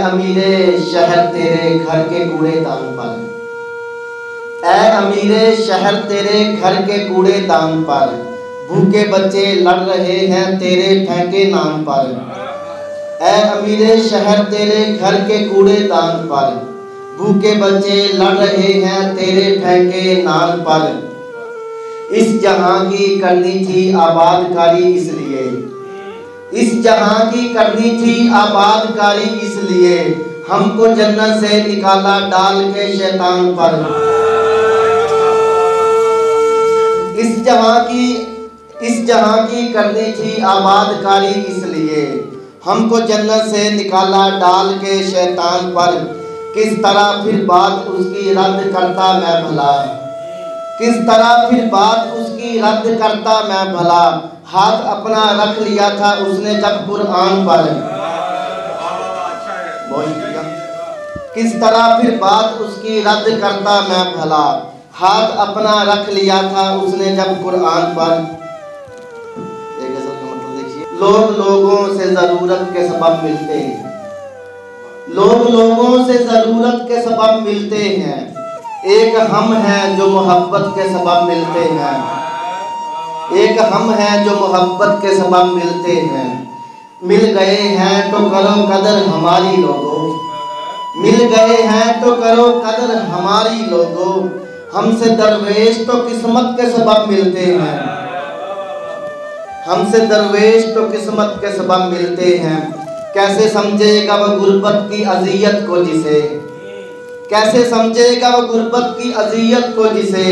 अमीरे शहर तेरे घर के कूड़ेदान पर, ऐ अमीरे शहर तेरे घर के कूड़ेदान पर, भूखे बच्चे लड़ रहे हैं तेरे फेंके नाम पर। ऐ अमीरे शहर तेरे घर के कूड़ेदान पर, भूखे बच्चे लड़ रहे हैं तेरे फेंके नाम पर। इस जहां की करनी थी आबादकारी इसलिए, इस जहां की करनी थी आबादकारी इसलिए, हमको जन्नत से निकाला डाल के शैतान पर। इस जहां की करनी थी आबादकारी इसलिए, हमको जन्नत से निकाला डाल के शैतान पर। किस तरह फिर बात उसकी रद्द करता मैं भला, किस तरह फिर बात उसकी रद्द करता मैं भला, हाथ अपना रख लिया था उसने जब कुरान पर। किस तरह फिर बात उसकी रद्द करता मैं भला, हाथ अपना रख लिया था उसने जब कुरान पर। एक गज़ल का मतलब देखिए। लोग लोगों से ज़रूरत के सबब मिलते हैं, लोग लोगों से ज़रूरत के सबब मिलते हैं, एक हम हैं जो मोहब्बत के सबब मिलते हैं, एक हम हैं जो मोहब्बत के सबब मिलते हैं। मिल गए हैं तो करो कदर हमारी लोगों, मिल गए हैं तो करो कदर हमारी लोगों, हमसे दरवेश तो किस्मत के सबब मिलते हैं, हमसे दरवेश तो किस्मत के सबब मिलते हैं। कैसे समझेगा वो गुर्बत की अज़ियत को जिसे, कैसे समझेगा वो गुर्बत की अज़ियत को जिसे,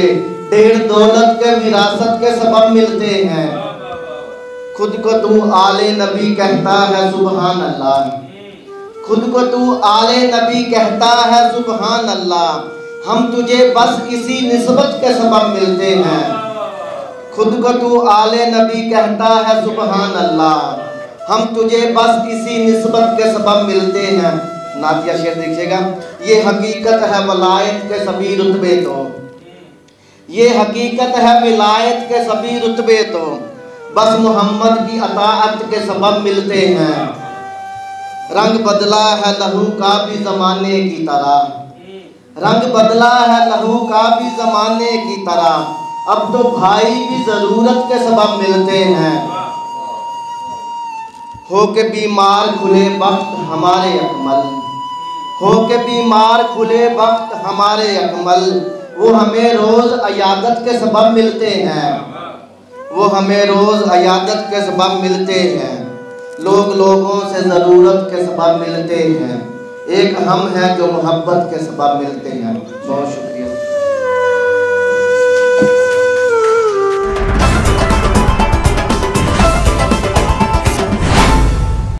ढेर दौलत के विरासत के सबब मिलते हैं। खुद को तू आले नबी कहता है सुबहान अल्लाह, खुद को तू आले नबी कहता है सुबहान अल्लाह, हम तुझे बस इसी निस्बत के सबब मिलते हैं। खुद को तू आले नबी कहता है सुबहान अल्लाह, हम तुझे बस इसी निस्बत के सबब मिलते हैं। नातिया शेर देखिएगा। ये हकीकत है वलायत के सभी रुतबे तो, ये हकीकत है विलायत के सभी रुतबे तो, बस मोहम्मद की अताअत के सबब मिलते हैं। रंग बदला है लहू का भी ज़माने की तरह, रंग बदला है लहू का भी ज़माने की तरह, अब तो भाई भी ज़रूरत के सबब मिलते हैं। हो के बीमार खुले वक्त हमारे अकमल, हो के बीमार खुले वक्त हमारे अकमल, वो हमें रोज़ अयादत के सबब मिलते हैं, वो हमें रोज़ अयादत के सबब मिलते हैं। लोग लोगों से ज़रूरत के सबब मिलते हैं, एक हम हैं जो मोहब्बत के सबब मिलते हैं। बहुत शुक्रिया।